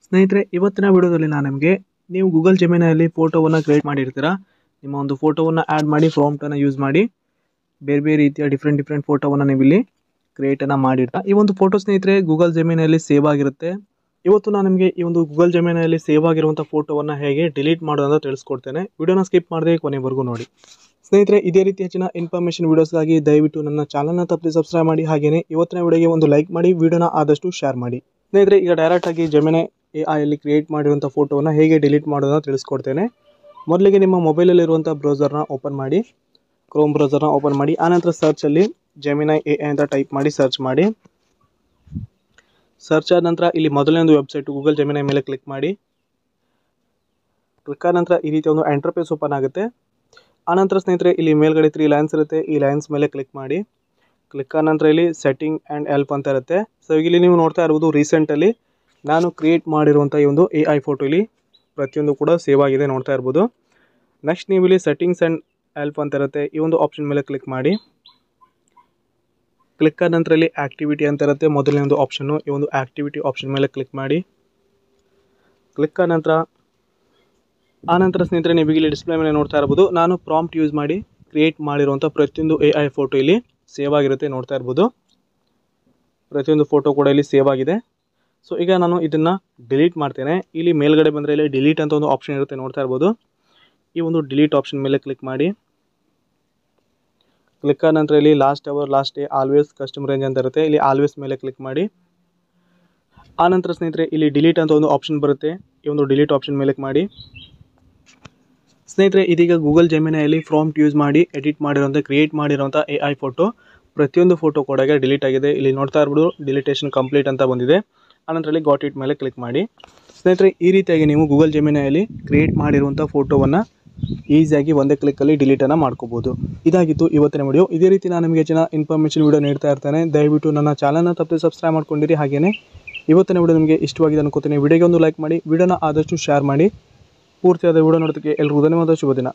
ಸ್ನೇಹಿತರೆ, ಇವತ್ತಿನ ವಿಡಿಯೋದಲ್ಲಿ ನಾನು ನಿಮಗೆ ನೀವು ಗೂಗಲ್ ಜೆಮಿನಿಯಲ್ಲಿ ಫೋಟೋವನ್ನು ಕ್ರಿಯೇಟ್ ಮಾಡಿರ್ತೀರಾ. ನಿಮ್ಮ ಒಂದು ಫೋಟೋವನ್ನು ಆ್ಯಡ್ ಮಾಡಿ ಪ್ರಾಂಪ್ಟನ್ನು ಯೂಸ್ ಮಾಡಿ ಬೇರೆ ಬೇರೆ ರೀತಿಯ ಡಿಫ್ರೆಂಟ್ ಫೋಟೋವನ್ನು ನೀವು ಇಲ್ಲಿ ಕ್ರಿಯೇಟನ್ನು ಮಾಡಿರ್ತಾ. ಈ ಒಂದು ಫೋಟೋ ಸ್ನೇಹಿತರೆ ಗೂಗಲ್ ಜೆಮಿನಿಯಲ್ಲಿ ಸೇವ್ ಆಗಿರುತ್ತೆ. ಇವತ್ತು ನಾನು ನಿಮಗೆ ಈ ಒಂದು ಗೂಗಲ್ ಜೆಮಿನಿಯಲ್ಲಿ ಸೇವ್ ಆಗಿರುವಂಥ ಫೋಟೋವನ್ನು ಹೇಗೆ ಡಿಲೀಟ್ ಮಾಡೋದು ಅಂತ ತಿಳಿಸ್ಕೊಡ್ತೇನೆ. ವಿಡಿಯೋನ ಸ್ಕಿಪ್ ಮಾಡದೆ ಕೊನೆವರೆಗೂ ನೋಡಿ. ಸ್ನೇಹಿತರೆ, ಇದೇ ರೀತಿ ಹೆಚ್ಚಿನ ಇನ್ಫಾರ್ಮೇಷನ್ ವೀಡಿಯೋಸ್ಗಾಗಿ ದಯವಿಟ್ಟು ನನ್ನ ಚಾನಲ್ನ ತಪ್ಪದೆ ಸಬ್ಸ್ಕ್ರೈಬ್ ಮಾಡಿ. ಹಾಗೆಯೇ ಇವತ್ತಿನ ವಿಡಿಯೋಗೆ ಒಂದು ಲೈಕ್ ಮಾಡಿ, ವಿಡಿಯೋನ ಆದಷ್ಟು ಶೇರ್ ಮಾಡಿ. ಸ್ನೇಹಿತರೆ, ಈಗ ಡೈರೆಕ್ಟಾಗಿ ಜೆಮಿನಿ AI ಅಲ್ಲಿ ಕ್ರಿಯೇಟ್ ಮಾಡಿರುವಂಥ ಫೋಟೋವನ್ನು ಹೇಗೆ ಡಿಲೀಟ್ ಮಾಡೋದನ್ನ ತಿಳಿಸ್ಕೊಡ್ತೇನೆ. ಮೊದಲಿಗೆ ನಿಮ್ಮ ಮೊಬೈಲಲ್ಲಿರುವಂಥ ಬ್ರೌಸರ್ನ ಓಪನ್ ಮಾಡಿ, ಕ್ರೋಮ್ ಬ್ರೌಸರ್ನ ಓಪನ್ ಮಾಡಿ. ಆನಂತರ ಸರ್ಚಲ್ಲಿ ಜೆಮಿನಿ AI ಅಂತ ಟೈಪ್ ಮಾಡಿ ಸರ್ಚ್ ಮಾಡಿ. ಸರ್ಚ್ ಆದ ನಂತರ ಇಲ್ಲಿ ಮೊದಲನೇ ಒಂದು ವೆಬ್ಸೈಟ್ ಗೂಗಲ್ ಜೆಮಿನಿ ಮೇಲೆ ಕ್ಲಿಕ್ ಮಾಡಿ. ಕ್ಲಿಕ್ ಆದ ನಂತರ ಈ ರೀತಿ ಒಂದು ಇಂಟರ್ಫೇಸ್ ಓಪನ್ ಆಗುತ್ತೆ. ಆನಂತರ ಸ್ನೇಹಿತರೆ ಇಲ್ಲಿ ಮೇಲ್ಗಡೆ 3 ಲೈನ್ಸ್ ಇರುತ್ತೆ. ಈ ಲೈನ್ಸ್ ಮೇಲೆ ಕ್ಲಿಕ್ ಮಾಡಿ. ಕ್ಲಿಕ್ ಆದ ನಂತರ ಇಲ್ಲಿ ಸೆಟ್ಟಿಂಗ್ ಆ್ಯಂಡ್ ಹೆಲ್ಪ್ ಅಂತ ಇರುತ್ತೆ. ಸೊ ಇಲ್ಲಿ ನೀವು ನೋಡ್ತಾ ಇರ್ಬೋದು ರೀಸೆಂಟಲ್ಲಿ ನಾನು ಕ್ರಿಯೇಟ್ ಮಾಡಿರುವಂಥ ಈ ಒಂದು AI ಫೋಟೋ ಇಲ್ಲಿ ಪ್ರತಿಯೊಂದು ಕೂಡ ಸೇವ್ ಆಗಿದೆ, ನೋಡ್ತಾ ಇರ್ಬೋದು. ನೆಕ್ಸ್ಟ್ ನೀವು ಇಲ್ಲಿ ಸೆಟ್ಟಿಂಗ್ಸ್ ಆ್ಯಂಡ್ ಹೆಲ್ಪ್ ಅಂತ ಇರುತ್ತೆ. ಈ ಒಂದು ಆಪ್ಷನ್ ಮೇಲೆ ಕ್ಲಿಕ್ ಮಾಡಿ. ಕ್ಲಿಕ್ ಆದ ನಂತರ ಇಲ್ಲಿ ಆ್ಯಕ್ಟಿವಿಟಿ ಅಂತ ಇರುತ್ತೆ, ಮೊದಲನೇ ಒಂದು ಆಪ್ಷನ್ನು. ಈ ಒಂದು ಆ್ಯಕ್ಟಿವಿಟಿ ಆಪ್ಷನ್ ಮೇಲೆ ಕ್ಲಿಕ್ ಮಾಡಿ. ಕ್ಲಿಕ್ ಆದ ನಂತರ ಆನಂತರ ಸ್ನೇಹಿತರೆ ನೀವು ಇಲ್ಲಿ ಡಿಸ್ಪ್ಲೇ ಮೇಲೆ ನೋಡ್ತಾ ಇರ್ಬೋದು ನಾನು ಪ್ರಾಂಪ್ಟ್ ಯೂಸ್ ಮಾಡಿ ಕ್ರಿಯೇಟ್ ಮಾಡಿರುವಂಥ ಪ್ರತಿಯೊಂದು AI ಫೋಟೋ ಇಲ್ಲಿ ಸೇವ್ ಆಗಿರುತ್ತೆ, ನೋಡ್ತಾ ಇರ್ಬೋದು. ಪ್ರತಿಯೊಂದು ಫೋಟೋ ಕೂಡ ಇಲ್ಲಿ ಸೇವ್ ಆಗಿದೆ. ಸೊ ಈಗ ನಾನು ಇದನ್ನು ಡಿಲೀಟ್ ಮಾಡ್ತೇನೆ. ಇಲ್ಲಿ ಮೇಲ್ಗಡೆ ಬಂದರೆ ಇಲ್ಲಿ ಡಿಲೀಟ್ ಅಂತ ಒಂದು ಆಪ್ಷನ್ ಇರುತ್ತೆ, ನೋಡ್ತಾ ಇರ್ಬೋದು. ಈ ಒಂದು ಡಿಲೀಟ್ ಆಪ್ಷನ್ ಮೇಲೆ ಕ್ಲಿಕ್ ಮಾಡಿ. ಕ್ಲಿಕ್ ಆದ ನಂತರ ಇಲ್ಲಿ last hour, last day, always, custom range ಅಂತ ಇರುತ್ತೆ. ಇಲ್ಲಿ ಆಲ್ವೇಸ್ ಮೇಲೆ ಕ್ಲಿಕ್ ಮಾಡಿ. ಆನಂತರ ಸ್ನೇಹಿತರೆ ಇಲ್ಲಿ ಡಿಲೀಟ್ ಅಂತ ಒಂದು ಆಪ್ಷನ್ ಬರುತ್ತೆ. ಈ ಒಂದು ಡಿಲೀಟ್ ಆಪ್ಷನ್ ಮೇಲೆ ಮಾಡಿ. ಸ್ನೇಹಿತರೆ, ಇದೀಗ ಗೂಗಲ್ ಜೆಮಿನಿಯಲ್ಲಿ ಪ್ರಾಂಪ್ಟ್ ಯೂಸ್ ಮಾಡಿ ಎಡಿಟ್ ಮಾಡಿರೋಂಥ ಕ್ರಿಯೇಟ್ ಮಾಡಿರೋಂಥ AI ಫೋಟೋ ಪ್ರತಿಯೊಂದು ಫೋಟೋ ಕೂಡ ಡಿಲೀಟ್ ಆಗಿದೆ. ಇಲ್ಲಿ ನೋಡ್ತಾ ಇರ್ಬೋದು ಡಿಲಿಟೇಷನ್ ಕಂಪ್ಲೀಟ್ ಅಂತ ಬಂದಿದೆ. ಆನಂತರಲ್ಲಿ ಗಾಟ್ ಇಟ್ ಮೇಲೆ ಕ್ಲಿಕ್ ಮಾಡಿ. ಸ್ನೇಹಿತರೆ, ಈ ರೀತಿಯಾಗಿ ನೀವು ಗೂಗಲ್ ಜೆಮಿನಿಯಲ್ಲಿ ಕ್ರಿಯೇಟ್ ಮಾಡಿರುವಂಥ ಫೋಟೋವನ್ನು ಈಸಿಯಾಗಿ ಒಂದೇ ಕ್ಲಿಕ್ಕಲ್ಲಿ ಡಿಲೀಟನ್ನು ಮಾಡ್ಕೋಬೋದು. ಇದಾಗಿತ್ತು ಇವತ್ತಿನ ವಿಡಿಯೋ. ಇದೇ ರೀತಿ ನಾನು ನಿಮಗೆ ಹೆಚ್ಚಿನ ಇನ್ಫಾರ್ಮೇಷನ್ ವಿಡಿಯೋ ನೀಡ್ತಾ ಇರ್ತೇನೆ. ದಯವಿಟ್ಟು ನನ್ನ ಚಾನಲ್ನ ತಪ್ಪದೆ ಸಬ್ಸ್ಕ್ರೈಬ್ ಮಾಡ್ಕೊಂಡಿರಿ. ಹಾಗೆಯೇ ಇವತ್ತಿನ ವಿಡಿಯೋ ನಿಮಗೆ ಇಷ್ಟವಾಗಿದೆ ಅನ್ಕೋತೀನಿ. ವಿಡಿಯೋಗೆ ಒಂದು ಲೈಕ್ ಮಾಡಿ, ವಿಡಿಯೋನ ಆದಷ್ಟು ಶೇರ್ ಮಾಡಿ. ಪೂರ್ತಿಯಾದ ವಿಡಿಯೋ ನೋಡೋದಕ್ಕೆ ಎಲ್ಲರಿಗೂ ಧನ್ಯವಾದ. ಶುಭ ದಿನ.